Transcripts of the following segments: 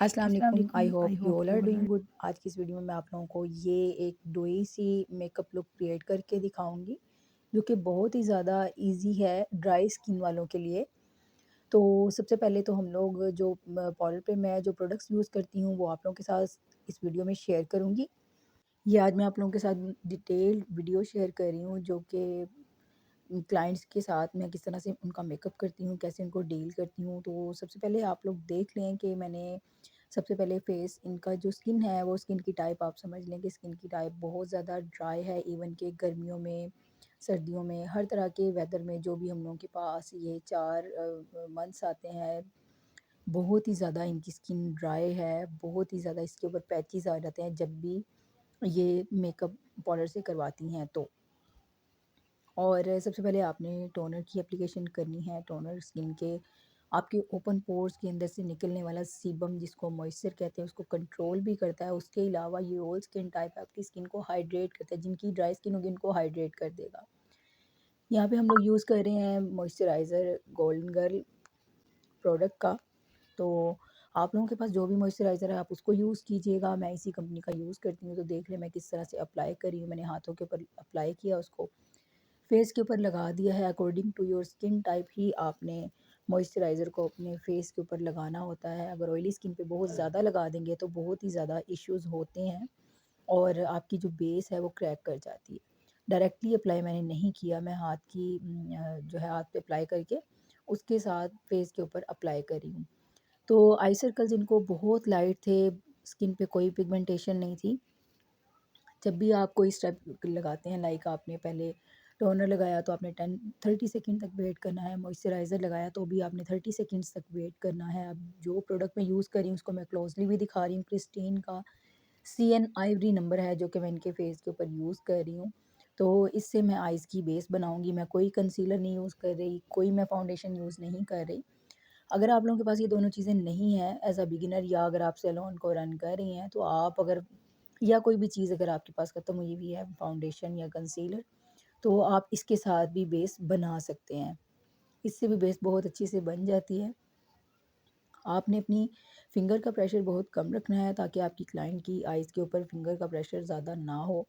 अस्सलाम अस्सलाम वालेकुम। आई वालेकुम। Hope I you hope all you are all doing are good. आज की इस वीडियो में मैं आप लोगों को ये एक डोई सी मेकअप लुक क्रिएट करके दिखाऊंगी जो कि बहुत ही ज़्यादा इजी है ड्राई स्किन वालों के लिए। तो सबसे पहले तो हम लोग जो पाउडर पे मैं जो प्रोडक्ट्स यूज़ करती हूँ वो आप लोगों के साथ इस वीडियो में शेयर करूँगी। ये आज मैं आप लोगों के साथ डिटेल्ड वीडियो शेयर कर रही हूँ जो कि क्लाइंट्स के साथ मैं किस तरह से उनका मेकअप करती हूँ, कैसे उनको डील करती हूँ। तो सबसे पहले आप लोग देख लें कि मैंने सबसे पहले फेस इनका जो स्किन है वो स्किन की टाइप आप समझ लें कि स्किन की टाइप बहुत ज़्यादा ड्राई है। इवन कि गर्मियों में, सर्दियों में, हर तरह के वेदर में जो भी हम लोगों के पास ये 4 मंथ्स आते हैं, बहुत ही ज़्यादा इनकी स्किन ड्राई है, बहुत ही ज़्यादा इसके ऊपर पैचेस आ जाते हैं जब भी ये मेकअप पाउडर से करवाती हैं तो। और सबसे पहले आपने टोनर की एप्लीकेशन करनी है। टोनर स्किन के आपके ओपन पोर्स के अंदर से निकलने वाला सीबम जिसको मॉइस्चर कहते हैं उसको कंट्रोल भी करता है। उसके अलावा ये ऑल स्किन टाइप आपकी स्किन को हाइड्रेट करता है। जिनकी ड्राई स्किन होगी उनको हाइड्रेट कर देगा। यहाँ पे हम लोग यूज़ कर रहे हैं मॉइस्चराइज़र गोल्डन गर्ल प्रोडक्ट का। तो आप लोगों के पास जो भी मॉइस्चराइज़र है आप उसको यूज़ कीजिएगा। मैं इसी कंपनी का यूज़ करती हूँ। तो देख लें मैं किस तरह से अप्लाई कर रही हूँ। मैंने हाथों के ऊपर अप्लाई किया, उसको फेस के ऊपर लगा दिया है। According to your skin type ही आपने मॉइस्चराइज़र को अपने फेस के ऊपर लगाना होता है। अगर ऑयली स्किन पे बहुत ज़्यादा लगा देंगे तो बहुत ही ज़्यादा इश्यूज़ होते हैं और आपकी जो बेस है वो क्रैक कर जाती है। डायरेक्टली अप्लाई मैंने नहीं किया, मैं हाथ की जो है हाथ पे अप्लाई करके उसके साथ फेस के ऊपर अप्लाई कर रही हूँ। तो आई सर्कल्स इनको बहुत लाइट थे, स्किन पे कोई पिगमेंटेशन नहीं थी। जब भी आप कोई स्टेप लगाते हैं, लाइक आपने पहले टोनर लगाया तो आपने 10-30 सेकंड तक वेट करना है। मॉइस्चराइज़र लगाया तो भी आपने 30 सेकंड्स तक वेट करना है। अब जो प्रोडक्ट मैं यूज़ कर रही हूँ उसको मैं क्लोजली भी दिखा रही हूँ। क्रिस्टीन का CN आइवरी नंबर है जो कि मैं इनके फेस के ऊपर यूज़ कर रही हूँ। तो इससे मैं आइज़ की बेस बनाऊंगी। मैं कोई कंसीलर नहीं यूज़ कर रही, कोई मैं फाउंडेशन यूज़ नहीं कर रही। अगर आप लोगों के पास ये दोनों चीज़ें नहीं हैं एज अ बिगिनर, या अगर आप सैलून को रन कर रही हैं, तो आप अगर या कोई भी चीज़ अगर आपके पास ख़त्म हुई हुई है, फाउंडेशन या कंसीलर, तो आप इसके साथ भी बेस बना सकते हैं। इससे भी बेस बहुत अच्छी से बन जाती है। आपने अपनी फिंगर का प्रेशर बहुत कम रखना है ताकि आपकी क्लाइंट की आइज़ के ऊपर फिंगर का प्रेशर ज़्यादा ना हो।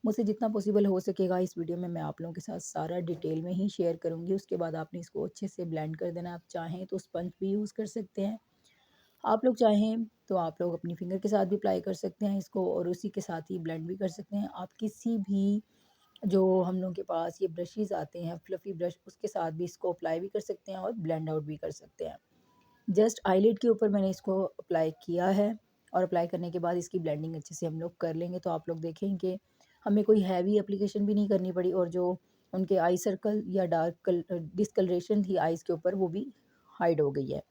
मुझसे जितना पॉसिबल हो सकेगा इस वीडियो में मैं आप लोगों के साथ सारा डिटेल में ही शेयर करूँगी। उसके बाद आपने इसको अच्छे से ब्लेंड कर देना है। आप चाहें तो स्पंज भी यूज़ कर सकते हैं। आप लोग चाहें तो आप लोग अपनी फिंगर के साथ भी अप्लाई कर सकते हैं इसको और उसी के साथ ही ब्लेंड भी कर सकते हैं। आप किसी भी जो हम लोगों के पास ये ब्रशेज़ आते हैं फ्लफ़ी ब्रश, उसके साथ भी इसको अप्लाई भी कर सकते हैं और ब्लेंड आउट भी कर सकते हैं। जस्ट आईलिड के ऊपर मैंने इसको अप्लाई किया है और अप्लाई करने के बाद इसकी ब्लेंडिंग अच्छे से हम लोग कर लेंगे तो आप लोग देखेंगे कि हमें कोई हैवी एप्लीकेशन भी नहीं करनी पड़ी और जो उनके आई सर्कल या डार्क डिस्कलरेशन थी आइज़ के ऊपर वो भी हाइड हो गई है।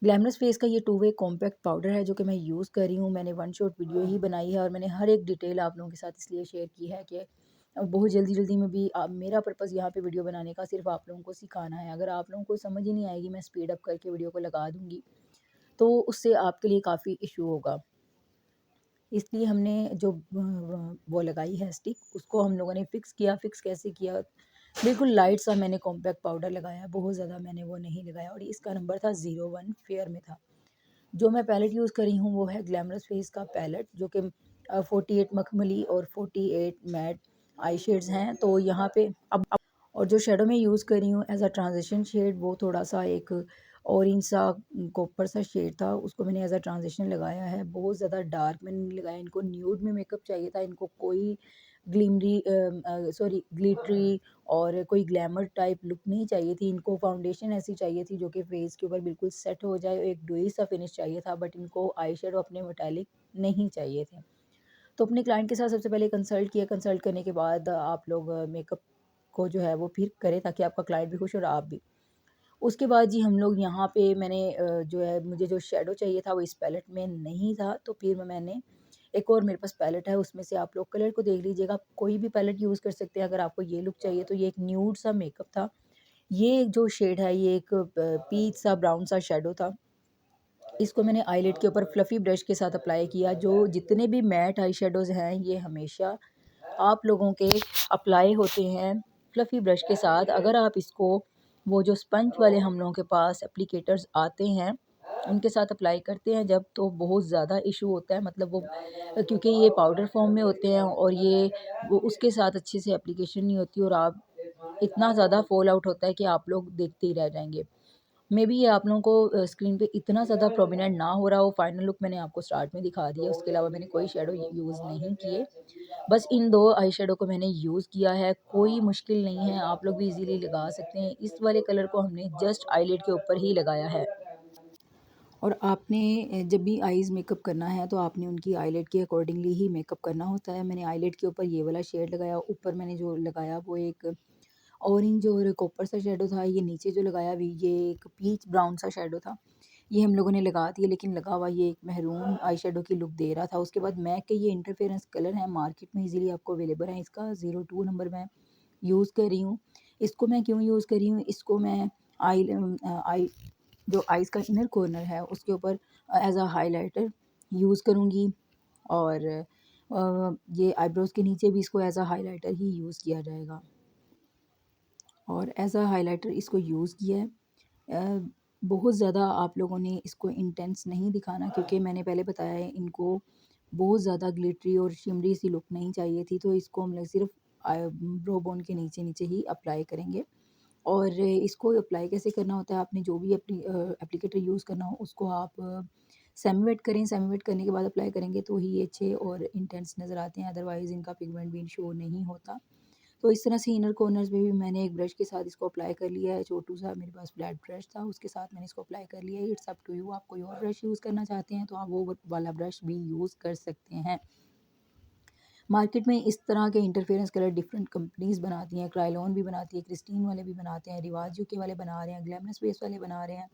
ग्लैमरस फेस का ये टू वे कॉम्पैक्ट पाउडर है जो कि मैं यूज़ कर रही हूँ। मैंने वन शॉट वीडियो ही बनाई है और मैंने हर एक डिटेल आप लोगों के साथ इसलिए शेयर की है कि बहुत जल्दी में भी मेरा पर्पज़ यहाँ पे वीडियो बनाने का सिर्फ आप लोगों को सिखाना है। अगर आप लोगों को समझ ही नहीं आएगी, मैं स्पीड अप करके वीडियो को लगा दूँगी तो उससे आपके लिए काफ़ी इशू होगा। इसलिए हमने जो वो लगाई है स्टिक, उसको हम लोगों ने फ़िक्स किया। फ़िक्स कैसे किया? बिल्कुल लाइट सा मैंने कॉम्पैक्ट पाउडर लगाया है, बहुत ज़्यादा मैंने वो नहीं लगाया और इसका नंबर था 01 फेयर में था। जो मैं पैलेट यूज़ कर रही हूँ वो है ग्लैमरस फेस का पैलेट जो कि 48 मखमली और 48 मैट आई शेड्स हैं। तो यहाँ पे अब और जो शेडो में यूज़ कर रही हूँ एज अ ट्रांजिशन शेड, वो थोड़ा सा एक ऑरेंज सा कॉपर सा शेड था, उसको मैंने एज अ ट्रांजिशन लगाया है। बहुत ज़्यादा डार्क मैंने नहीं लगाया। इनको न्यूड में मेकअप चाहिए था, इनको कोई ग्लिटरी और कोई ग्लैमर टाइप लुक नहीं चाहिए थी। इनको फाउंडेशन ऐसी चाहिए थी जो कि फेस के ऊपर बिल्कुल सेट हो जाए और एक ड्यूई सा फिनिश चाहिए था, बट इनको आई शेडो अपने मेटालिक नहीं चाहिए थे। तो अपने क्लाइंट के साथ सबसे पहले कंसल्ट किया। कंसल्ट करने के बाद आप लोग मेकअप को जो है वो फिर करें ताकि आपका क्लाइंट भी खुश और आप भी। उसके बाद जी हम लोग यहाँ पे मैंने जो है मुझे जो शेडो चाहिए था वो इस पैलेट में नहीं था, तो फिर मैंने एक और मेरे पास पैलेट है, उसमें से आप लोग कलर को देख लीजिएगा। आप कोई भी पैलेट यूज़ कर सकते हैं अगर आपको ये लुक चाहिए। तो ये एक न्यूड सा मेकअप था। ये जो शेड है ये एक पीच सा ब्राउन सा शेडो था। इसको मैंने आईलिड के ऊपर फ्लफ़ी ब्रश के साथ अप्लाई किया। जो जितने भी मैट आई शेडोज़ हैं ये हमेशा आप लोगों के अप्लाई होते हैं फ्लफ़ी ब्रश के साथ। अगर आप इसको वो जो स्पंज वाले हम लोगों के पास एप्लीकेटर्स आते हैं उनके साथ अप्लाई करते हैं जब, तो बहुत ज़्यादा इशू होता है, मतलब वो क्योंकि ये पाउडर फॉर्म में होते हैं और ये वो उसके साथ अच्छे से एप्लीकेशन नहीं होती और आप इतना ज़्यादा फॉल आउट होता है कि आप लोग देखते ही रह जाएँगे। मेबी ये आप लोगों को स्क्रीन पे इतना ज़्यादा प्रोमिनेंट ना हो रहा हो, फाइनल लुक मैंने आपको स्टार्ट में दिखा दिया, उसके अलावा मैंने कोई शैडो यूज़ नहीं किए। बस इन 2 आई शैडो को मैंने यूज़ किया है, कोई मुश्किल नहीं है, आप लोग भी ईज़िली लगा सकते हैं। इस वाले कलर को हमने जस्ट आईलिड के ऊपर ही लगाया है। और आपने जब भी आईज़ मेकअप करना है तो आपने उनकी आईलिड के अकॉर्डिंगली ही मेकअप करना होता है। मैंने आईलिड के ऊपर ये वाला शेड लगाया, ऊपर मैंने जो लगाया वो एक ऑरेंज और कॉपर सा शैडो था, ये नीचे जो लगाया भी ये एक पीच ब्राउन सा शैडो था। ये हम लोगों ने लगा दिया, लेकिन लगा हुआ ये एक मेहरून आई शैडो की लुक दे रहा था। उसके बाद मैक के ये इंटरफेरेंस कलर है, मार्केट में ईज़िली आपको अवेलेबल है। इसका 02 नंबर मैं यूज़ कर रही हूँ। इसको मैं क्यों यूज़ कर रही हूँ, इसको मैं आई जो आइज़ का इनर कॉर्नर है उसके ऊपर एज़ अ हाइलाइटर यूज़ करूँगी और ये आईब्रोज़ के नीचे भी इसको as a highlighter he use किया जाएगा। और एज़ अ हाइलाइटर इसको यूज़ किया है। बहुत ज़्यादा आप लोगों ने इसको इंटेंस नहीं दिखाना, क्योंकि मैंने पहले बताया है इनको बहुत ज़्यादा ग्लिटरी और शिमरी सी लुक नहीं चाहिए थी, तो इसको हम लोग सिर्फ ब्रो बोन के नीचे नीचे ही अप्लाई करेंगे। और इसको अप्लाई कैसे करना होता है, आपने जो भी एप्लीकेटर यूज़ करना हो उसको आप सेमी वेट करें, सेमी वेट करने के बाद अप्लाई करेंगे तो ही ये अच्छे और इंटेंस नज़र आते हैं, अदरवाइज़ इनका पिगमेंट भी शो नहीं होता। तो इस तरह से इनर कॉर्नर्स में भी मैंने एक ब्रश के साथ इसको अप्लाई कर लिया है, छोटू सा मेरे पास फ्लैट ब्रश था उसके साथ मैंने इसको अप्लाई कर लिया है। इट्स अप टू यू, आप कोई और ब्रश यूज़ करना चाहते हैं तो आप वो वाला ब्रश भी यूज़ कर सकते हैं। मार्केट में इस तरह के इंटरफेरेंस कलर डिफरेंट कंपनीज़ बनाती हैं, क्रायोलॉन भी बनाती है, क्रिस्टीन वाले भी बनाते हैं, रिवाज यूके वाले बना रहे हैं, ग्लैमरस बेस वाले बना रहे हैं।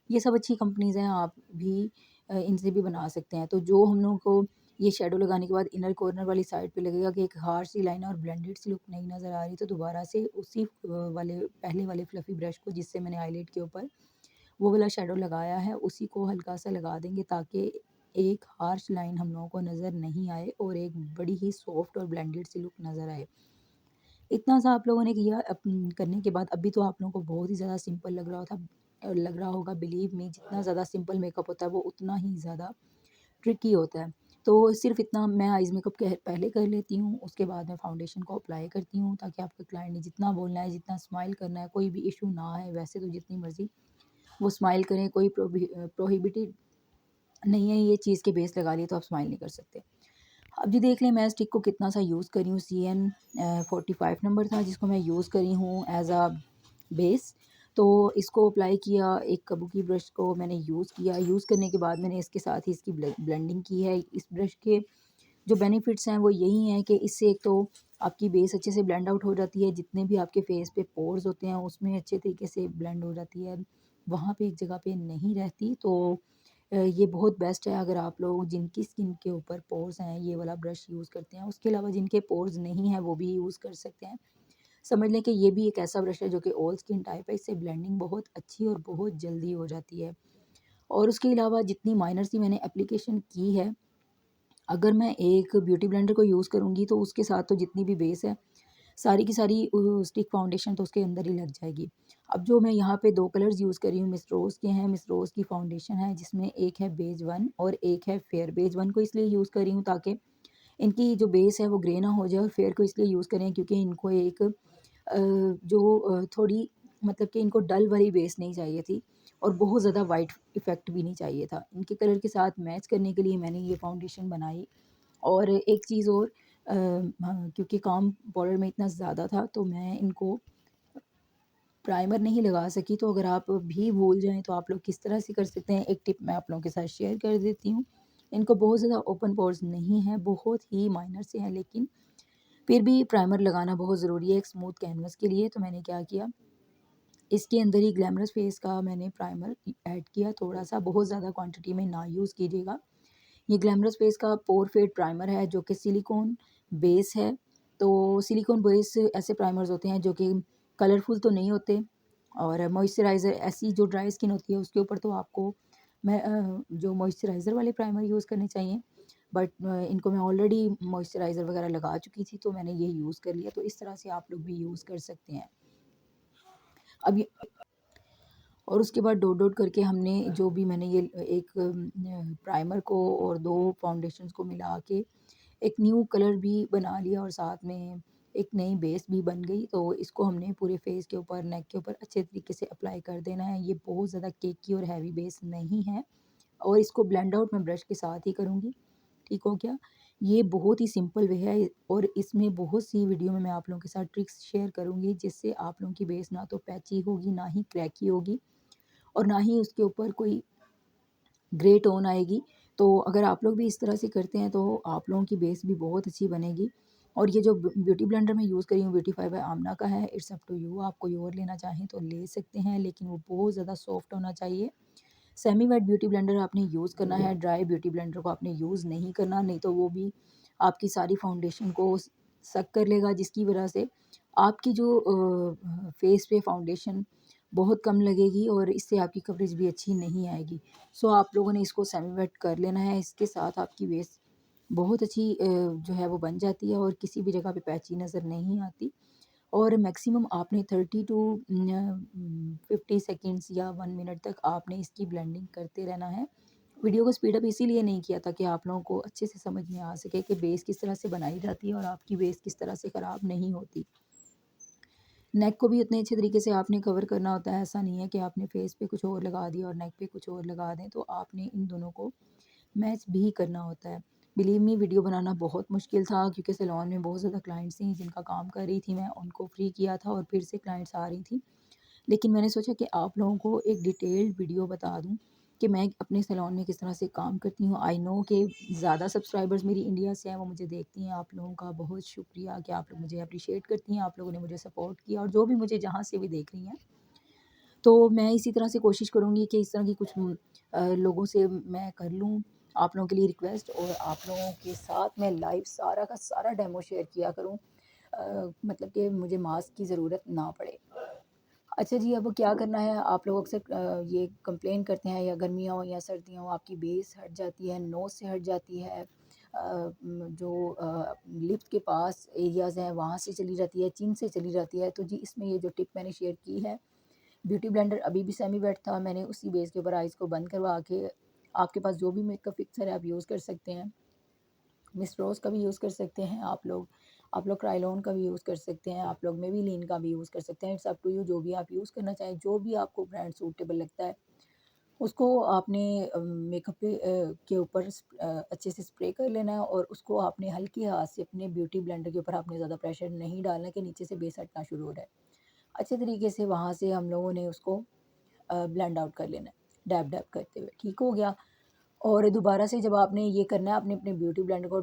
ये सब अच्छी कंपनीज़ हैं, आप भी इनसे भी बना सकते हैं। तो जो हम लोगों को ये शैडो लगाने के बाद इनर कॉर्नर वाली साइड पे लगेगा कि एक हार्श सी लाइन और ब्लेंडेड सी लुक नहीं नज़र आ रही, तो दोबारा से उसी वाले पहले वाले फ्लफ़ी ब्रश को जिससे मैंने आईलिड के ऊपर वो वाला शैडो लगाया है, उसी को हल्का-सा लगा देंगे ताकि एक हार्श लाइन हम लोगों को नज़र नहीं आए और एक बड़ी ही सॉफ्ट और ब्लेंडेड सी लुक नज़र आए। इतना सा आप लोगों ने किया करने के बाद अभी तो आप लोगों को बहुत ही ज़्यादा सिंपल लग रहा होगा, बिलीव मी जितना ज़्यादा सिंपल मेकअप होता है वो उतना ही ज़्यादा ट्रिकी होता है। तो सिर्फ़ इतना मैं आइज़ मेकअप के पहले कर लेती हूँ, उसके बाद मैं फाउंडेशन को अप्लाई करती हूँ ताकि आपके क्लाइंट ने जितना बोलना है, जितना स्माइल करना है, कोई भी इश्यू ना आए। वैसे तो जितनी मर्ज़ी वो स्माइल करें, कोई प्रोहिबिटेड नहीं है ये चीज़ के बेस लगा लिए तो आप स्माइल नहीं कर सकते। अब जी देख लें मैं स्टिक को कितना सा यूज़ करी हूँ, CN 45 नंबर था जिसको मैं यूज़ करी हूँ एज़ अ बेस। तो इसको अप्लाई किया, एक काबुकी ब्रश को मैंने यूज़ किया, यूज़ करने के बाद मैंने इसके साथ ही इसकी ब्लेंडिंग की है। इस ब्रश के जो बेनिफिट्स हैं वो यही हैं कि इससे एक तो आपकी बेस अच्छे से ब्लेंड आउट हो जाती है, जितने भी आपके फेस पे पोर्स होते हैं उसमें अच्छे तरीके से ब्लेंड हो जाती है, वहाँ पे एक जगह पे नहीं रहती। तो ये बहुत बेस्ट है अगर आप लोग जिनकी स्किन के ऊपर पोर्स हैं ये वाला ब्रश यूज़ करते हैं। उसके अलावा जिनके पोर्स नहीं हैं वो भी यूज़ कर सकते हैं। समझ लें कि ये भी एक ऐसा ब्रश है जो कि ऑल स्किन टाइप है, इससे ब्लेंडिंग बहुत अच्छी और बहुत जल्दी हो जाती है। और उसके अलावा जितनी माइनर सी मैंने एप्लीकेशन की है, अगर मैं एक ब्यूटी ब्लेंडर को यूज़ करूँगी तो उसके साथ तो जितनी भी बेस है, सारी की सारी स्टिक फाउंडेशन तो उसके अंदर ही लग जाएगी। अब जो मैं यहाँ पे 2 कलर्स यूज़ कर रही हूँ मिस रोज़ के हैं, मिस रोज़ की फाउंडेशन है जिसमें एक है बेज 1 और एक है फेयर। बेज 1 को इसलिए यूज़ कर रही हूँ ताकि इनकी जो बेस है वो ग्रे ना हो जाए, और फेयर को इसलिए यूज़ करें क्योंकि इनको एक थोड़ी मतलब कि इनको डल वाली बेस नहीं चाहिए थी और बहुत ज़्यादा वाइट इफ़ेक्ट भी नहीं चाहिए था। इनके कलर के साथ मैच करने के लिए मैंने ये फाउंडेशन बनाई। और एक चीज़ और हाँ, क्योंकि काम पाउडर में इतना ज़्यादा था तो मैं इनको प्राइमर नहीं लगा सकी, तो अगर आप भी भूल जाएँ तो आप लोग किस तरह से कर सकते हैं, एक टिप मैं आप लोगों के साथ शेयर कर देती हूँ। इनको बहुत ज़्यादा ओपन पोर्स नहीं है, बहुत ही माइनर से हैं, लेकिन फिर भी प्राइमर लगाना बहुत ज़रूरी है एक स्मूथ कैनवस के लिए। तो मैंने क्या किया, इसके अंदर ही ग्लैमरस फेस का मैंने प्राइमर ऐड किया थोड़ा-सा, बहुत ज़्यादा क्वांटिटी में ना यूज़ कीजिएगा। ये ग्लैमरस फेस का पोर फेड प्राइमर है जो कि सिलिकॉन बेस है। तो सिलिकॉन बेस ऐसे प्राइमर्स होते हैं जो कि कलरफुल तो नहीं होते, और मॉइस्चराइज़र ऐसी जो ड्राई स्किन होती है उसके ऊपर तो आपको जो मॉइस्चराइज़र वाले प्राइमर यूज़ करने चाहिए। बट इनको मैं ऑलरेडी मॉइस्चराइज़र वगैरह लगा चुकी थी तो मैंने ये यूज़ कर लिया, तो इस तरह से आप लोग भी यूज़ कर सकते हैं। अब ये और उसके बाद डॉट डॉट करके हमने जो भी मैंने ये एक प्राइमर को और 2 फाउंडेशंस को मिला के एक न्यू कलर भी बना लिया और साथ में एक नई बेस भी बन गई। तो इसको हमने पूरे फेस के ऊपर, नेक के ऊपर अच्छे तरीके से अप्लाई कर देना है। ये बहुत ज़्यादा केकी और हैवी बेस नहीं है और इसको ब्लेंड आउट मैं ब्रश के साथ ही करूँगी। ठीक हो गया? ये बहुत ही सिंपल वे है और इसमें बहुत सी वीडियो में मैं आप लोगों के साथ ट्रिक्स शेयर करूँगी जिससे आप लोगों की बेस ना तो पैची होगी, ना ही क्रैकी होगी और ना ही उसके ऊपर कोई ग्रे टोन आएगी। तो अगर आप लोग भी इस तरह से करते हैं तो आप लोगों की बेस भी बहुत अच्छी बनेगी। और ये जो ब्यूटी ब्लेंडर मैं यूज़ कर रही हूँ ब्यूटीफाई बाय आमना का है, इट्स अप टू यू, आप कोई और लेना चाहें तो ले सकते हैं, लेकिन वो बहुत ज़्यादा सॉफ्ट होना चाहिए। सेमी वेट ब्यूटी ब्लेंडर आपने यूज़ करना है, ड्राई ब्यूटी ब्लेंडर को आपने यूज़ नहीं करना, नहीं तो वो भी आपकी सारी फाउंडेशन को सक कर लेगा, जिसकी वजह से आपकी जो फेस पे फाउंडेशन बहुत कम लगेगी और इससे आपकी कवरेज भी अच्छी नहीं आएगी। सो आप लोगों ने इसको सेमी वेट कर लेना है, इसके साथ आपकी बेस बहुत अच्छी जो है वो बन जाती है और किसी भी जगह पे पैची नज़र नहीं आती। और मैक्सिमम आपने 30 टू 50 सेकंड्स या 1 मिनट तक आपने इसकी ब्लेंडिंग करते रहना है। वीडियो को स्पीड अप इसीलिए नहीं किया ताकि आप लोगों को अच्छे से समझ में आ सके कि बेस किस तरह से बनाई जाती है और आपकी बेस किस तरह से ख़राब नहीं होती। नेक को भी उतने अच्छे तरीके से आपने कवर करना होता है, ऐसा नहीं है कि आपने फेस पे कुछ और लगा दिया और नेक पे कुछ और लगा दें, तो आपने इन दोनों को मैच भी करना होता है। बिलीव मी, वीडियो बनाना बहुत मुश्किल था क्योंकि सैलून में बहुत ज़्यादा क्लाइंट्स थी जिनका काम कर रही थी मैं, उनको फ्री किया था और फिर से क्लाइंट्स आ रही थी। लेकिन मैंने सोचा कि आप लोगों को एक डिटेल्ड वीडियो बता दूँ कि मैं अपने सैलून में किस तरह से काम करती हूँ। आई नो कि ज़्यादा सब्सक्राइबर्स मेरी इंडिया से हैं, वो मुझे देखती हैं। आप लोगों का बहुत शुक्रिया कि आप लोग मुझे अप्रिशिएट करती हैं, आप लोगों ने मुझे सपोर्ट किया और जो भी मुझे जहाँ से भी देख रही हैं। तो मैं इसी तरह से कोशिश करूँगी कि इस तरह की कुछ लोगों से मैं कर लूँ आप लोगों के लिए रिक्वेस्ट और आप लोगों के साथ मैं लाइव सारा का सारा डेमो शेयर किया करूँ। मतलब कि मुझे मास्क की ज़रूरत ना पड़े। अच्छा जी, अब क्या करना है, आप लोग अक्सर ये कंप्लेन करते हैं या गर्मियाँ हो या सर्दियाँ हो, आपकी बेस हट जाती है, नोज़ से हट जाती है, जो लिप के पास एरियाज़ हैं वहाँ से चली जाती है, चिन से चली जाती है। तो जी इसमें ये जो टिप मैंने शेयर की है, ब्यूटी ब्लेंडर अभी भी सेमी वेट था, मैंने उसी बेस के ऊपर आइज़ को बंद करवा के आपके पास जो भी मेकअप फिक्सर है आप यूज़ कर सकते हैं। मिस रोज़ का भी यूज़ कर सकते हैं आप लोग क्रायोलॉन का भी यूज़ कर सकते हैं, आप लोग मेबेलिन का भी यूज़ कर सकते हैं। इट्स अप टू यू, जो भी आप यूज़ करना चाहें, जो भी आपको ब्रांड सूटेबल लगता है, उसको आपने मेकअप पे के ऊपर अच्छे से स्प्रे कर लेना है और उसको आपने हल्के हाथ से अपने ब्यूटी ब्लेंडर के ऊपर आपने ज़्यादा प्रेशर नहीं डालना है कि नीचे से बेस हटना शुरू हो रहा है। अच्छे तरीके से वहाँ से हम लोगों ने उसको ब्लेंड आउट कर लेना है, डैब डैब करते हुए। ठीक हो गया? और दोबारा से जब आपने ये करना है, आपने अपने ब्यूटी ब्लेंडर को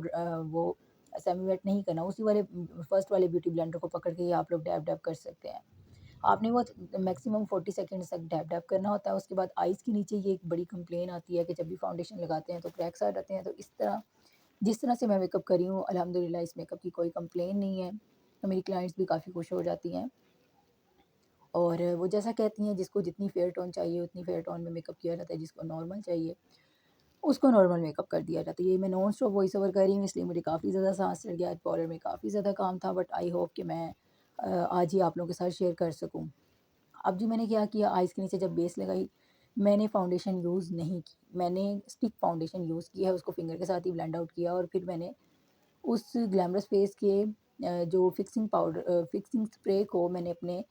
वो सेमी वेट नहीं करना, उसी वाले फर्स्ट वाले ब्यूटी ब्लेंडर को पकड़ के ही आप लोग डैब डैब कर सकते हैं। आपने वो मैक्सिमम 40 सेकंड्स तक डैब डैब करना होता है। उसके बाद आइज़ के नीचे ये एक बड़ी कंप्लेन आती है कि जब भी फाउंडेशन लगाते हैं तो क्रैक्स आ जाते हैं। तो इस तरह जिस तरह से मैं मेकअप कर रही हूँ, अल्हम्दुलिल्लाह इस मेकअप की कोई कंप्लेन नहीं है। तो मेरी क्लाइंट्स भी काफ़ी खुश हो जाती हैं और वो जैसा कहती हैं, जिसको जितनी फेयर टोन चाहिए उतनी फेयर टोन में मेकअप किया जाता है, जिसको नॉर्मल चाहिए उसको नॉर्मल मेकअप कर दिया जाता है। ये मैं नॉन स्टॉप वॉइस ओवर कर रही हूँ इसलिए मुझे काफ़ी ज़्यादा साँस चढ़ गया, पार्लर में काफ़ी ज़्यादा काम था, बट आई होप कि मैं आज ही आप लोगों के साथ शेयर कर सकूँ। अब जी मैंने क्या किया, आइज़ के नीचे जब बेस लगाई, मैंने फाउंडेशन यूज़ नहीं की। मैंने स्टिक फाउंडेशन यूज़ की है, उसको फिंगर के साथ ही ब्लेंड आउट किया और फिर मैंने उस ग्लैमरस फेस के जो फिक्सिंग स्प्रे को मैंने अपने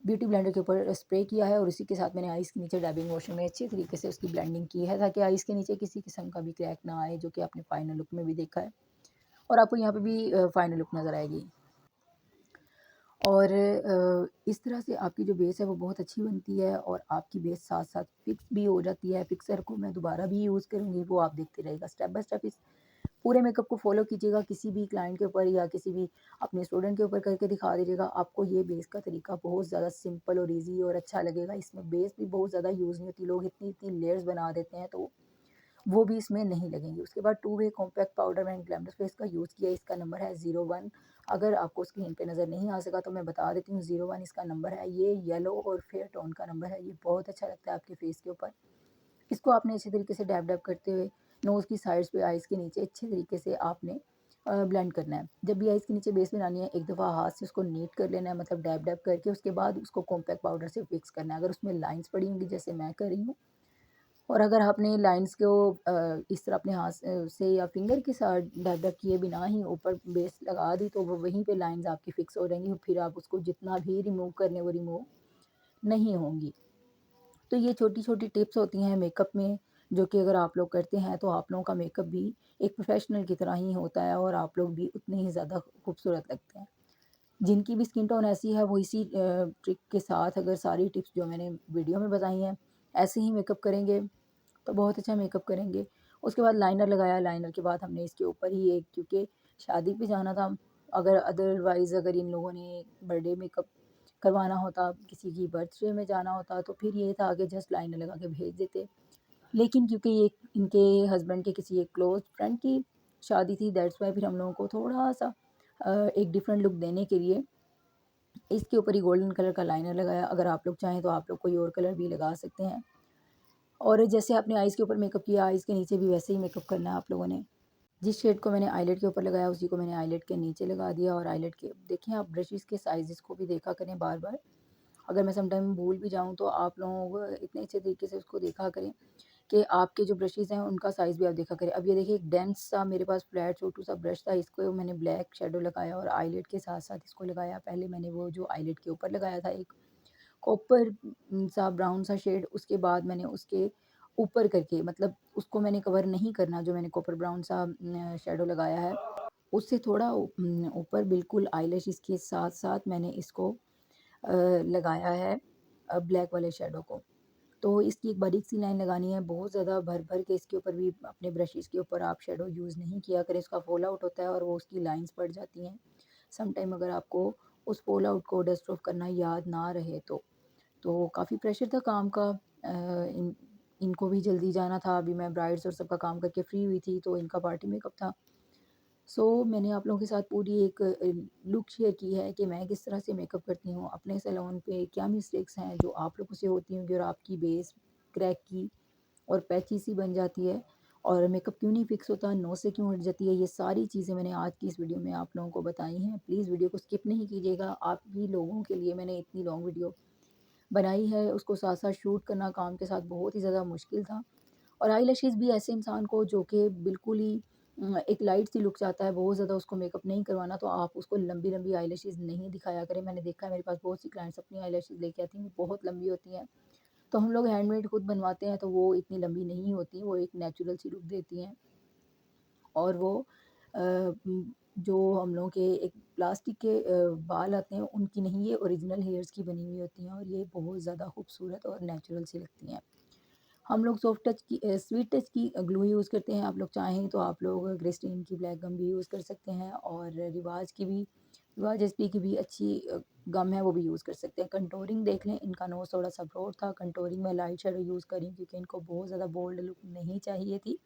ब्यूटी ब्लेंडर के ऊपर स्प्रे किया है और उसी के साथ मैंने आइज़ के नीचे डैबिंग मोशन में अच्छी तरीके से उसकी ब्लेंडिंग की है ताकि आइज़ के नीचे किसी किस्म का भी क्रैक ना आए, जो कि आपने फाइनल लुक में भी देखा है और आपको यहाँ पे भी फाइनल लुक नज़र आएगी। और इस तरह से आपकी जो बेस है वो बहुत अच्छी बनती है और आपकी बेस साथ-साथ फिक्स भी हो जाती है। फिक्सर को मैं दोबारा भी यूज़ करूँगी, वो आप देखते रहिएगा। स्टेप बाय स्टेप इस पूरे मेकअप को फ़ॉलो कीजिएगा, किसी भी क्लाइंट के ऊपर या किसी भी अपने स्टूडेंट के ऊपर करके दिखा दीजिएगा। आपको ये बेस का तरीका बहुत ज़्यादा सिंपल और ईज़ी और अच्छा लगेगा। इसमें बेस भी बहुत ज़्यादा यूज़ नहीं होती, लोग इतनी-इतनी लेयर्स बना देते हैं, तो वो भी इसमें नहीं लगेंगी। उसके बाद टू वे कॉम्पैक्ट पाउडर मैंने ग्लैमरस फेस का यूज़ किया, इसका नंबर है 01। अगर आपको स्क्रीन पे नज़र नहीं आ सका तो मैं बता देती हूँ, 01 इसका नंबर है। ये येलो और फेयर टोन का नंबर है, ये बहुत अच्छा लगता है आपके फेस के ऊपर। इसको आपने अच्छे तरीके से डैब डैब करते हुए नोज़ की साइड्स पे, आइज़ के नीचे अच्छे तरीके से आपने ब्लेंड करना है। जब भी आइज़ के नीचे बेस बनानी है, एक दफ़ा हाथ से उसको नीट कर लेना है, मतलब डैब-डैब करके, उसके बाद उसको कॉम्पैक्ट पाउडर से फिक्स करना है। अगर उसमें लाइन्स पड़ी होंगी जैसे मैं कर रही हूँ, और अगर आपने लाइन्स को इस तरह अपने हाथ से या फिंगर के साथ डैब-डैब किए बिना ही ऊपर बेस लगा दी, तो वो वहीं पे लाइन्स आपकी फिक्स हो जाएँगी, फिर आप उसको जितना भी रिमूव कर लें, वो रिमूव नहीं होंगी। तो ये छोटी-छोटी टिप्स होती हैं मेकअप में, जो कि अगर आप लोग करते हैं तो आप लोगों का मेकअप भी एक प्रोफ़ेशनल की तरह ही होता है और आप लोग भी उतने ही ज़्यादा खूबसूरत लगते हैं। जिनकी भी स्किन टोन ऐसी है वो इसी ट्रिक के साथ अगर सारी टिप्स जो मैंने वीडियो में बताई हैं, ऐसे ही मेकअप करेंगे तो बहुत अच्छा मेकअप करेंगे। उसके बाद लाइनर लगाया, लाइनर के बाद हमने इसके ऊपर ही एक, क्योंकि शादी पे जाना था, अगर अदरवाइज़ अगर इन लोगों ने बर्थडे मेकअप करवाना होता, किसी की बर्थडे में जाना होता, तो फिर ये था कि जस्ट लाइनर लगा के भेज देते। लेकिन क्योंकि ये इनके हस्बैंड के किसी एक क्लोज़ फ्रेंड की शादी थी, दैट्स व्हाई फिर हम लोगों को थोड़ा-सा एक डिफरेंट लुक देने के लिए इसके ऊपर ही गोल्डन कलर का लाइनर लगाया। अगर आप लोग चाहें तो आप लोग कोई और कलर भी लगा सकते हैं। और जैसे आपने आइज़ के ऊपर मेकअप किया, आइज़ के नीचे भी वैसे ही मेकअप करना है आप लोगों ने। जिस शेड को मैंने आईलिड के ऊपर लगाया, उसी को मैंने आईलिड के नीचे लगा दिया, और आईलिड के देखिए, आप ब्रशेज़ के साइज़ेज़ को भी देखा करें बार-बार। अगर मैं सम टाइम भूल भी जाऊँ तो आप लोग इतने अच्छे तरीके से उसको देखा करें कि आपके जो ब्रशेज़ हैं उनका साइज़ भी आप देखा करें। अब ये देखिए, एक डेंस सा मेरे पास फ्लैट छोटू-सा ब्रश था, इसको मैंने ब्लैक शैडो लगाया और आईलिड के साथ-साथ इसको लगाया। पहले मैंने वो जो आईलिड के ऊपर लगाया था एक कॉपर सा ब्राउन सा शेड, उसके बाद मैंने उसके ऊपर करके, मतलब उसको मैंने कवर नहीं करना, जो मैंने कॉपर ब्राउन सा शैडो लगाया है, उससे थोड़ा ऊपर बिल्कुल आईलैशेज़ के साथ-साथ मैंने इसको लगाया है ब्लैक वाले शैडो को। तो इसकी एक बारीक सी लाइन लगानी है, बहुत ज़्यादा भर-भर के इसके ऊपर भी अपने ब्रशेज़ के ऊपर आप शैडो यूज़ नहीं किया करें, इसका फॉल आउट होता है और वो उसकी लाइन्स पड़ जाती हैं। सम टाइम अगर आपको उस फॉल आउट को डस्ट ऑफ करना याद ना रहे तो काफ़ी प्रेशर था काम का। इनको भी जल्दी जाना था, अभी मैं ब्राइड्स और सबका काम करके फ्री हुई थी, तो इनका पार्टी मेकअप था। मैंने आप लोगों के साथ पूरी एक लुक शेयर की है कि मैं किस तरह से मेकअप करती हूँ, अपने सैलून पे क्या मिस्टेक्स हैं जो आप लोगों से होती होंगी और आपकी बेस क्रैक की और पैची सी बन जाती है, और मेकअप क्यों नहीं फिक्स होता, नोज़ से क्यों हट जाती है, ये सारी चीज़ें मैंने आज की इस वीडियो में आप लोगों को बताई हैं। प्लीज़ वीडियो को स्किप नहीं कीजिएगा, आप भी लोगों के लिए मैंने इतनी लॉन्ग वीडियो बनाई है, उसको साथ-साथ शूट करना काम के साथ बहुत ही ज़्यादा मुश्किल था। और आईलैशेज़ भी ऐसे इंसान को जो कि बिल्कुल ही एक लाइट सी लुक चाहता है, बहुत ज़्यादा उसको मेकअप नहीं करवाना, तो आप उसको लंबी-लंबी आईलैशेज़ नहीं दिखाया करें। मैंने देखा है, मेरे पास बहुत सी क्लाइंट्स अपनी आईलैशेज़ लेके आती हैं, वो बहुत लंबी होती हैं। तो हम लोग हैंडमेड खुद बनवाते हैं, तो वो इतनी लंबी नहीं होती, वो एक नेचुरल सी लुक देती हैं। और वो जो हम लोगों के एक प्लास्टिक के बाल आते हैं, उनकी नहीं, ये ओरिजिनल हेयर्स की बनी हुई होती हैं और ये बहुत ज़्यादा खूबसूरत और नेचुरल सी लगती हैं। हम लोग सॉफ्ट टच की स्वीट टच की ग्लू यूज़ करते हैं। आप लोग चाहें तो आप लोग ग्लिसरीन की ब्लैक गम भी यूज़ कर सकते हैं, और रिवाज एसपी की भी अच्छी गम है, वो भी यूज़ कर सकते हैं। कंटूरिंग देख लें, इनका नोज़ थोड़ा-सा ब्रॉड था, कंटूरिंग में लाइट शेडो यूज़ करी क्योंकि इनको बहुत ज़्यादा बोल्ड लुक नहीं चाहिए थी।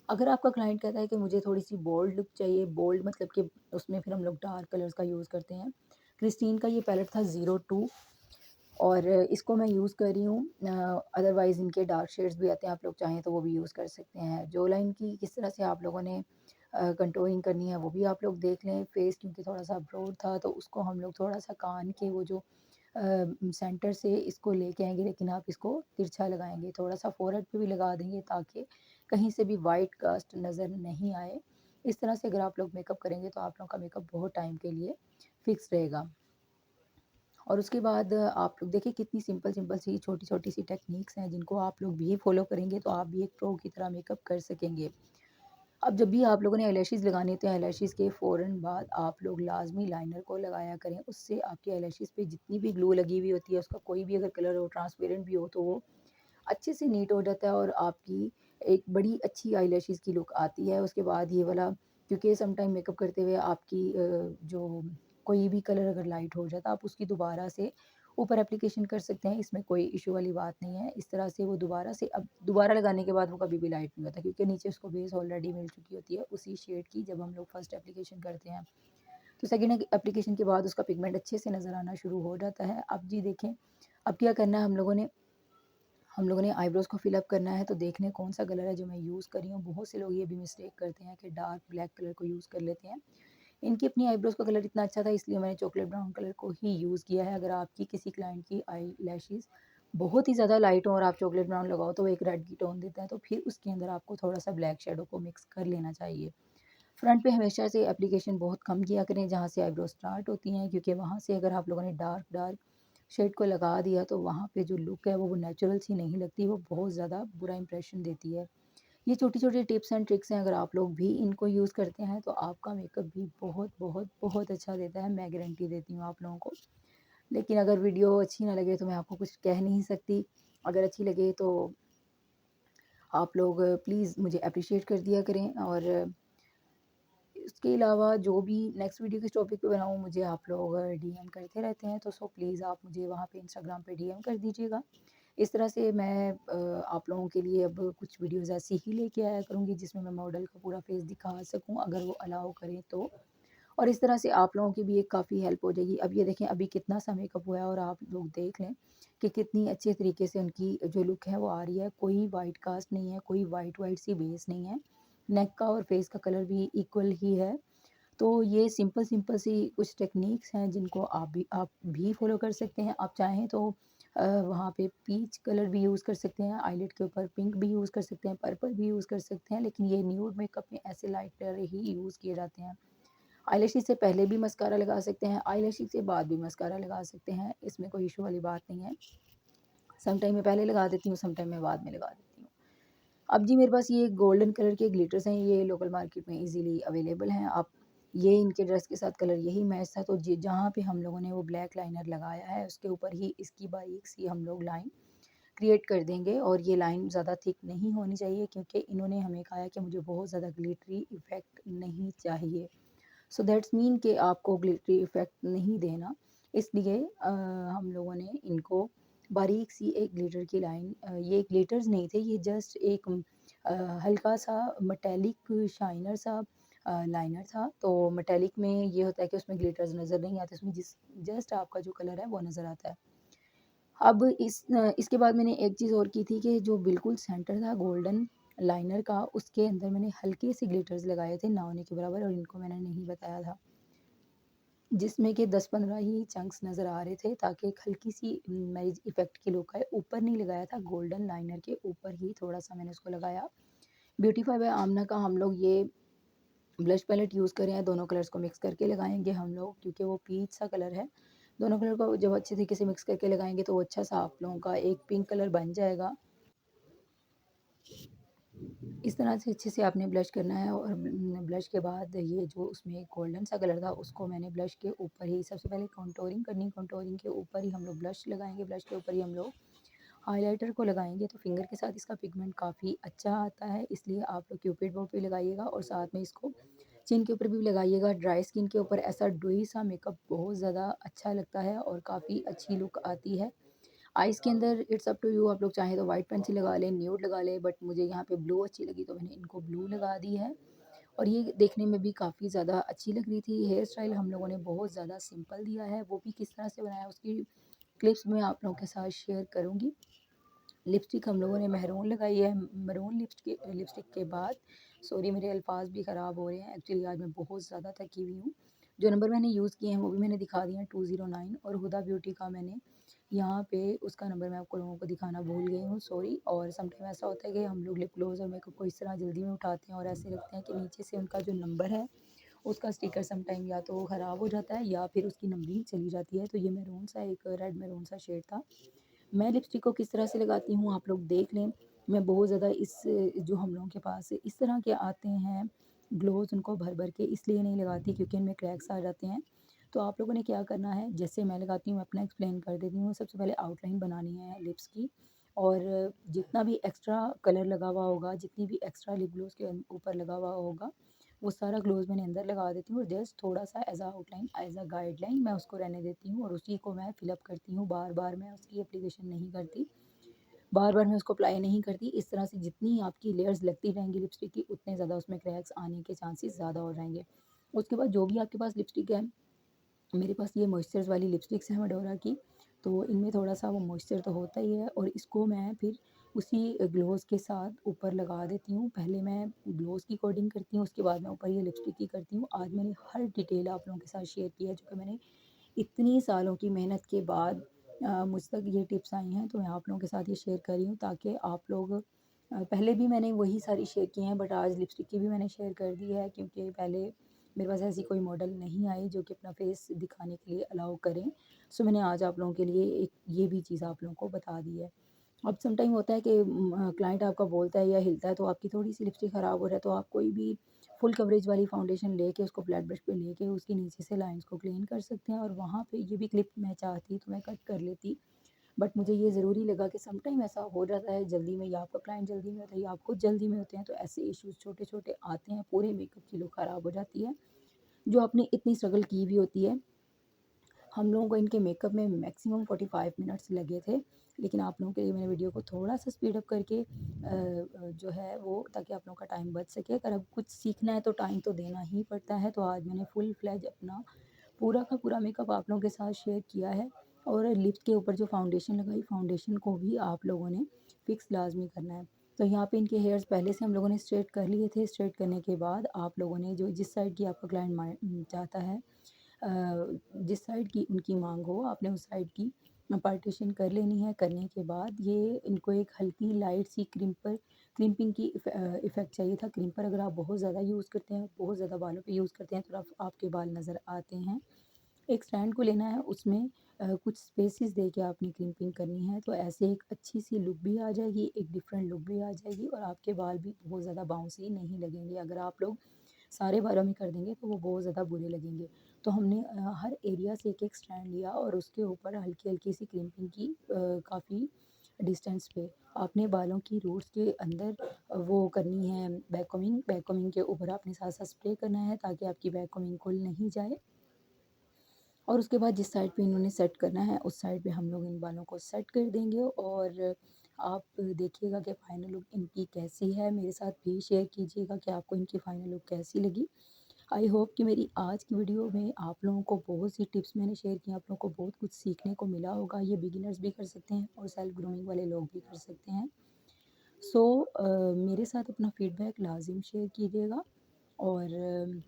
अगर आपका क्लाइंट कहता है कि मुझे थोड़ी-सी बोल्ड लुक चाहिए, बोल्ड मतलब कि उसमें फिर हम लोग डार्क कलर्स का यूज़ करते हैं। क्रिस्टीन का ये पैलेट था 02, और इसको मैं यूज़ कर रही हूँ। अदरवाइज़ इनके डार्क शेड्स भी आते हैं, आप लोग चाहें तो वो भी यूज़ कर सकते हैं। जो लाइन की किस तरह से आप लोगों ने कंटूरिंग करनी है वो भी आप लोग देख लें। फेस क्योंकि थोड़ा-सा ब्रॉड था, तो उसको हम लोग थोड़ा-सा कान के वो जो सेंटर से इसको लेके आएँगे, लेकिन आप इसको तिरछा लगाएँगे। थोड़ा-सा फ़ोरहेड पे भी लगा देंगे ताकि कहीं से भी वाइट कास्ट नज़र नहीं आए। इस तरह से अगर आप लोग मेकअप करेंगे तो आप लोगों का मेकअप बहुत टाइम के लिए फिक्स रहेगा। और उसके बाद आप लोग देखिए, कितनी सिंपल-सिंपल सी छोटी-छोटी सी टेक्निक्स हैं जिनको आप लोग भी फॉलो करेंगे तो आप भी एक प्रो की तरह मेकअप कर सकेंगे। अब जब भी आप लोगों ने आईलैशेज़ लगाने होते हैं, आईलैशेज़ के फ़ौरन बाद आप लोग लाज़मी लाइनर को लगाया करें। उससे आपकी आईलैशेज़ पे जितनी भी ग्लू लगी हुई होती है, उसका कोई भी अगर कलर हो, ट्रांसपेरेंट भी हो, तो वो अच्छे से नीट हो जाता है और आपकी एक बड़ी अच्छी आईलैशेज़ की लुक आती है। उसके बाद ये वाला, क्योंकि सम टाइम मेकअप करते हुए आपकी जो कोई भी कलर अगर लाइट हो जाता है, आप उसकी दोबारा से ऊपर एप्लीकेशन कर सकते हैं, इसमें कोई इश्यू वाली बात नहीं है। इस तरह से वो दोबारा से, अब दोबारा लगाने के बाद वो कभी भी लाइट नहीं होता, क्योंकि नीचे उसको बेस ऑलरेडी मिल चुकी होती है उसी शेड की, जब हम लोग फर्स्ट एप्लीकेशन करते हैं। तो सेकंड एप्लीकेशन के बाद उसका पिगमेंट अच्छे से नज़र आना शुरू हो जाता है। अब जी देखें, अब क्या करना है हम लोगों ने, हम लोगों ने आईब्रोज़ को फ़िल अप करना है, तो देख लें कौन-सा कलर है जो मैं यूज़ कर रही हूँ। बहुत से लोग ये भी मिस्टेक करते हैं कि डार्क ब्लैक कलर को यूज़ कर लेते हैं। इनकी अपनी आईब्रोज़ का कलर इतना अच्छा था, इसलिए मैंने चॉकलेट ब्राउन कलर को ही यूज़ किया है। अगर आपकी किसी क्लाइंट की आई लैशेज़ बहुत ही ज़्यादा लाइट हो और आप चॉकलेट ब्राउन लगाओ तो वो एक रेड की टोन देता है, तो फिर उसके अंदर आपको थोड़ा-सा ब्लैक शैडो को मिक्स कर लेना चाहिए। फ्रंट पे हमेशा से एप्लीकेशन बहुत कम किया करें जहाँ से आईब्रो स्टार्ट होती हैं, क्योंकि वहाँ से अगर आप लोगों ने डार्क डार्क शेड को लगा दिया तो वहाँ पे जो लुक है वो नेचुरल सी नहीं लगती, वो बहुत ज़्यादा बुरा इंप्रेशन देती है। ये छोटी-छोटी टिप्स एंड ट्रिक्स हैं, अगर आप लोग भी इनको यूज़ करते हैं तो आपका मेकअप भी बहुत, बहुत, बहुत अच्छा देता है, मैं गारंटी देती हूँ आप लोगों को। लेकिन अगर वीडियो अच्छी ना लगे तो मैं आपको कुछ कह नहीं सकती। अगर अच्छी लगे तो आप लोग प्लीज़ मुझे एप्रिशिएट कर दिया करें, और इसके अलावा जो भी नेक्स्ट वीडियो किस टॉपिक पे बनाऊँ मुझे आप लोग डीएम करते रहते हैं, तो सो प्लीज़ आप मुझे वहाँ पे इंस्टाग्राम पे डीएम कर दीजिएगा। इस तरह से मैं आप लोगों के लिए अब कुछ वीडियोज़ ऐसी ही लेके आया करूँगी जिसमें मैं मॉडल का पूरा फेस दिखा सकूँ, अगर वो अलाउ करें तो। और इस तरह से आप लोगों की भी एक काफ़ी हेल्प हो जाएगी। अब ये देखें अभी कितना सा मेकअप हुआ है और आप लोग देख लें कि कितनी अच्छे तरीके से उनकी जो लुक है वो आ रही है। कोई वाइट कास्ट नहीं है, कोई वाइट वाइट सी बेस नहीं है। नेक का और फेस का कलर भी इक्वल ही है। तो ये सिंपल सिंपल सी कुछ टेक्निक्स हैं जिनको आप भी फॉलो कर सकते हैं। आप चाहें तो वहाँ पे पीच कलर भी यूज़ कर सकते हैं, आईलिड के ऊपर पिंक भी यूज़ कर सकते हैं, पर्पल भी यूज़ कर सकते हैं, लेकिन ये न्यूड मेकअप में ऐसे लाइट कलर ही यूज़ किए जाते हैं। आईलैशेज़ से पहले भी मस्कारा लगा सकते हैं, आईलैशेज़ से बाद भी मस्कारा लगा सकते हैं, इसमें कोई इश्यू वाली बात नहीं है। सम टाइम मैं पहले लगा देती हूँ, सम टाइम मैं बाद में लगा देती हूँ। अब जी मेरे पास ये गोल्डन कलर के ग्लिटर्स हैं, ये लोकल मार्केट में ईज़िली अवेलेबल हैं। आप ये इनके ड्रेस के साथ कलर यही मैच था, तो जी जहाँ पे हम लोगों ने वो ब्लैक लाइनर लगाया है, उसके ऊपर ही इसकी बारीक सी हम लोग लाइन क्रिएट कर देंगे, और ये लाइन ज़्यादा थिक नहीं होनी चाहिए क्योंकि इन्होंने हमें कहा है कि मुझे बहुत ज़्यादा ग्लिटरी इफ़ेक्ट नहीं चाहिए। सो दैट्स मीन कि आपको ग्लिटरी इफ़ेक्ट नहीं देना, इसलिए हम लोगों ने इनको बारीक सी एक ग्लिटर की लाइन, ये ग्लिटर्स नहीं थे, ये जस्ट एक हल्का सा मेटेलिक शाइनर सा लाइनर था। तो मेटेलिक में ये होता है कि उसमें ग्लिटर्स नज़र नहीं आते, उसमें जिस जस्ट आपका जो कलर है वो नज़र आता है। अब इसके बाद मैंने एक चीज़ और की थी कि जो बिल्कुल सेंटर था गोल्डन लाइनर का, उसके अंदर मैंने हल्के से ग्लिटर्स लगाए थे, ना होने के बराबर, और इनको मैंने नहीं बताया था। जिसमें कि 10-15 ही चंक्स नज़र आ रहे थे, ताकि एक हल्की-सी मैरिज इफ़ेक्ट की लुक आए। ऊपर नहीं लगाया था, गोल्डन लाइनर के ऊपर ही थोड़ा-सा मैंने उसको लगाया। ब्यूटीफाई बाय आमना का हम लोग ये ब्लश पैलेट यूज़ कर रहे हैं, दोनों कलर्स को मिक्स करके लगाएँगे हम लोग, क्योंकि वो पीच सा कलर है। दोनों कलर को जब अच्छे तरीके से मिक्स करके लगाएँगे तो वो अच्छा-सा आप लोगों का एक पिंक कलर बन जाएगा। इस तरह से अच्छे से आपने ब्लश करना है, और ब्लश के बाद ये जो उसमें गोल्डन सा कलर था उसको मैंने ब्लश के ऊपर ही सबसे पहले कंटूरिंग करनी, कंटूरिंग के ऊपर ही हम लोग ब्लश लगाएँगे, ब्लश के ऊपर ही हम लोग हाइलाइटर को लगाएँगे। तो फिंगर के साथ इसका पिगमेंट काफ़ी अच्छा आता है, इसलिए आप लोग क्यूपिड बो पे लगाइएगा और साथ में इसको चिन के ऊपर भी लगाइएगा। ड्राई स्किन के ऊपर ऐसा डोई सा मेकअप बहुत ज़्यादा अच्छा लगता है और काफ़ी अच्छी लुक आती है। आइज़ के अंदर इट्स अप टू यू, आप लोग चाहें तो व्हाइट पेंसिल लगा लें, न्यूड लगा लें, बट मुझे यहाँ पे ब्लू अच्छी लगी तो मैंने इनको ब्लू लगा दी है, और ये देखने में भी काफ़ी ज़्यादा अच्छी लग रही थी। हेयर स्टाइल हम लोगों ने बहुत ज़्यादा सिंपल दिया है, वो भी किस तरह से बनाया उसकी क्लिप्स मैं आप लोगों के साथ शेयर करूँगी। लिपस्टिक हम लोगों ने मैरून लगाई है। मैरून लिपस्टिक के बाद सॉरी मेरे अल्फाज भी ख़राब हो रहे हैं, एक्चुअली आज मैं बहुत ज़्यादा थकी हुई हूँ। जो नंबर मैंने यूज़ किए हैं वो भी मैंने दिखा दिए हैं, 209, और हुदा ब्यूटी का मैंने यहाँ पे उसका नंबर मैं आपको लोगों को दिखाना भूल गई हूँ, सॉरी। और समटाइम ऐसा होता है कि हम लोग लिप ग्लोज़ और मेकअप को इस तरह जल्दी में उठाते हैं और ऐसे रखते हैं कि नीचे से उनका जो नंबर है उसका स्टिकर समटाइम या तो ख़राब हो जाता है या फिर उसकी नंबरिंग चली जाती है। तो ये मैरून सा एक रेड मैरून सा शेड था। मैं लिपस्टिक को किस तरह से लगाती हूँ आप लोग देख लें। मैं बहुत ज़्यादा इस जो हम लोगों के पास इस तरह के आते हैं ग्लोव्स, उनको भर-भर के इसलिए नहीं लगाती क्योंकि इनमें क्रैक्स आ जाते हैं। तो आप लोगों ने क्या करना है, जैसे मैं लगाती हूँ मैं अपना एक्सप्लेन कर देती हूँ। सबसे पहले आउटलाइन बनानी है लिप्स की, और जितना भी एक्स्ट्रा कलर लगा हुआ होगा, जितनी भी एक्स्ट्रा लिप ग्लोज़ के ऊपर लगा हुआ होगा, वो सारा ग्लोज़ मैंने अंदर लगा देती हूँ, और जस्ट थोड़ा-सा as a outline, as a guideline मैं उसको रहने देती हूँ, और उसी को मैं फिल अप करती हूँ। बार-बार मैं उसकी एप्लीकेशन नहीं करती, बार-बार मैं उसको अप्लाई नहीं करती। इस तरह से जितनी आपकी लेयर्स लगती रहेंगी लिपस्टिक की, उतने ज़्यादा उसमें क्रैक्स आने के चांसेस ज़्यादा हो जाएँगे। उसके बाद जो भी आपके पास लिपस्टिक है, मेरे पास ये मॉइस्चर्स वाली लिपस्टिक्स हैं मेडोरा की, तो इनमें थोड़ा-सा वो मॉइस्चर तो होता ही है और इसको मैं फिर उसी ग्लोज़ के साथ ऊपर लगा देती हूँ। पहले मैं ग्लोज़ की कोटिंग करती हूँ, उसके बाद मैं ऊपर ये लिपस्टिक की करती हूँ। आज मैंने हर डिटेल आप लोगों के साथ शेयर की है, जो कि मैंने इतनी सालों की मेहनत के बाद मुझ तक ये टिप्स आई हैं, तो मैं आप लोगों के साथ ये शेयर कर रही हूँ ताकि आप लोग पहले भी मैंने वही सारी शेयर की हैं, बट आज लिपस्टिक की भी मैंने शेयर कर दी है क्योंकि पहले मेरे पास ऐसी कोई मॉडल नहीं आई जो कि अपना फेस दिखाने के लिए अलाउ करें। सो मैंने आज आप लोगों के लिए एक ये भी चीज़ आप लोगों को बता दी है। अब सम टाइम होता है कि क्लाइंट आपका बोलता है या हिलता है तो आपकी थोड़ी-सी लिपस्टिक ख़राब हो रहा है, तो आप कोई भी फुल कवरेज वाली फाउंडेशन लेके उसको फ्लैट ब्रश पे लेके उसके नीचे से लाइन्स को क्लीन कर सकते हैं और वहाँ पे ये भी क्लिप मैं चाहती तो मैं कट कर लेती। बट मुझे ये ज़रूरी लगा कि सम टाइम ऐसा हो जाता है जल्दी में, या आपका क्लाइंट जल्दी में होता है या आप खुद जल्दी में होते हैं, तो ऐसे इश्यूज़ छोटे-छोटे आते हैं, पूरे मेकअप की लुक ख़राब हो जाती है, जो आपने इतनी स्ट्रगल की भी होती है। हम लोगों को इनके मेकअप में मैक्सिमम 45 मिनट्स लगे थे, लेकिन आप लोगों के लिए मैंने वीडियो को थोड़ा-सा स्पीड अप करके जो है वो, ताकि आप लोगों का टाइम बच सके। अगर अब कुछ सीखना है तो टाइम तो देना ही पड़ता है, तो आज मैंने फुल फ्लेज अपना पूरा का पूरा मेकअप आप लोगों के साथ शेयर किया है। और लिप्स के ऊपर जो फाउंडेशन लगाई, फाउंडेशन को भी आप लोगों ने फिक्स लाज़मी करना है। तो यहाँ पे इनके हेयर्स पहले से हम लोगों ने स्ट्रेट कर लिए थे, स्ट्रेट करने के बाद आप लोगों ने जो जिस साइड की आपका क्लाइंट चाहता है, जिस साइड की उनकी मांग हो, आपने उस साइड की पार्टीशन कर लेनी है। करने के बाद ये इनको एक हल्की लाइट सी क्रिम्पिंग की इफ़ेक्ट चाहिए था। क्रिम्पर अगर आप बहुत ज़्यादा यूज़ करते हैं, बहुत ज़्यादा बालों पे यूज़ करते हैं, तो आपके बाल नज़र आते हैं। एक स्टैंड को लेना है, उसमें कुछ स्पेसेस दे के आपने क्रिम्पिंग करनी है, तो ऐसे एक अच्छी सी लुक भी आ जाएगी, एक डिफरेंट लुक भी आ जाएगी और आपके बाल भी बहुत ज़्यादा बाउंसी नहीं लगेंगे। अगर आप लोग सारे बालों में कर देंगे तो वो बहुत ज़्यादा बुरे लगेंगे। तो हमने हर एरिया से एक-एक स्ट्रैंड लिया और उसके ऊपर हल्की-हल्की सी क्रिम्पिंग की, काफ़ी डिस्टेंस पे। आपने बालों की रूट्स के अंदर वो करनी है बैककॉम्बिंग, बैककॉम्बिंग के ऊपर आपने साथ-साथ स्प्रे करना है ताकि आपकी बैककॉम्बिंग खुल नहीं जाए। और उसके बाद जिस साइड पे इन्होंने सेट करना है, उस साइड पे हम लोग इन बालों को सेट कर देंगे और आप देखिएगा कि फाइनल लुक इनकी कैसी है। मेरे साथ भी शेयर कीजिएगा कि आपको इनकी फाइनल लुक कैसी लगी। आई होप कि मेरी आज की वीडियो में आप लोगों को बहुत सी टिप्स मैंने शेयर की, आप लोगों को बहुत कुछ सीखने को मिला होगा। ये बिगिनर्स भी कर सकते हैं और सेल्फ ग्रूमिंग वाले लोग भी कर सकते हैं। सो मेरे साथ अपना फीडबैक लाज़िम शेयर कीजिएगा और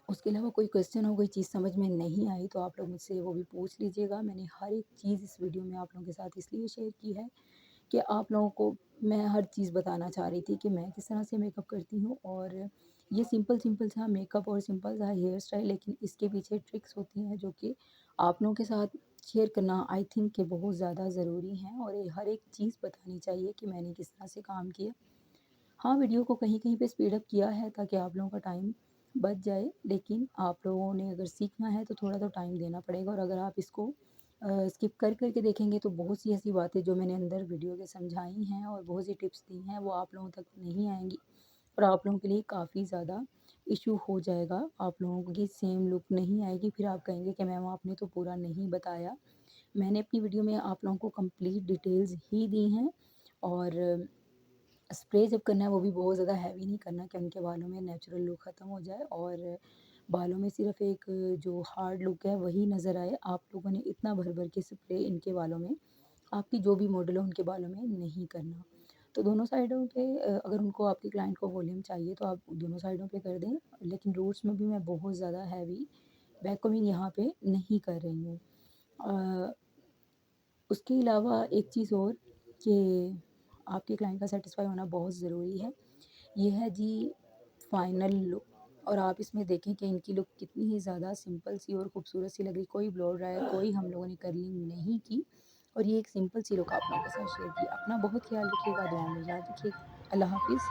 उसके अलावा कोई क्वेश्चन हो, कोई चीज़ समझ में नहीं आई तो आप लोग मुझसे वो भी पूछ लीजिएगा। मैंने हर एक चीज़ इस वीडियो में आप लोगों के साथ इसलिए शेयर की है कि आप लोगों को मैं हर चीज़ बताना चाह रही थी कि मैं किस तरह से मेकअप करती हूँ। और ये सिंपल सा मेकअप और सिंपल सा हेयर स्टाइल, लेकिन इसके पीछे ट्रिक्स होती हैं जो कि आप लोगों के साथ शेयर करना आई थिंक कि बहुत ज़्यादा ज़रूरी है और ये हर एक चीज़ बतानी चाहिए कि मैंने किस तरह से काम किया। हाँ, वीडियो को कहीं-कहीं पे स्पीड अप किया है ताकि आप लोगों का टाइम बच जाए, लेकिन आप लोगों ने अगर सीखना है तो थोड़ा तो टाइम देना पड़ेगा और अगर आप इसको स्किप कर के देखेंगे तो बहुत सी ऐसी बातें जो मैंने अंदर वीडियो के समझाई हैं और बहुत सी टिप्स दी हैं, वो आप लोगों तक नहीं आएँगी और आप लोगों के लिए काफ़ी ज़्यादा इश्यू हो जाएगा। आप लोगों की सेम लुक नहीं आएगी, फिर आप कहेंगे कि मैम आपने तो पूरा नहीं बताया। मैंने अपनी वीडियो में आप लोगों को कंप्लीट डिटेल्स ही दी हैं और स्प्रे जब करना है वो भी बहुत ज़्यादा हैवी नहीं करना कि उनके बालों में नेचुरल लुक ख़त्म हो जाए और बालों में सिर्फ़ एक जो हार्ड लुक है वही नज़र आए। आप लोगों ने इतना भर-भर के स्प्रे इनके बालों में, आपकी जो भी मॉडल हो उनके बालों में नहीं करना। तो दोनों साइडों पे अगर उनको आपके क्लाइंट को वॉल्यूम चाहिए तो आप दोनों साइडों पे कर दें, लेकिन रूट्स में भी मैं बहुत ज़्यादा हैवी वैक्यूमिंग यहाँ पे नहीं कर रही हूँ। अ, उसके अलावा एक चीज़ और कि आपके क्लाइंट का सैटिस्फाई होना बहुत ज़रूरी है। ये है जी फाइनल लुक और आप इसमें देखें कि इनकी लुक कितनी ही ज़्यादा सिंपल सी और खूबसूरत सी लग रही। कोई ब्लो ड्राई, कोई हम लोगों ने कर्लिंग नहीं की और ये एक सिंपल सी लुक आप लोगों के साथ शेयर की। अपना बहुत ख़्याल रखिएगा, दुआओं में याद रखिएगा। अल्लाह हाफ़िज़।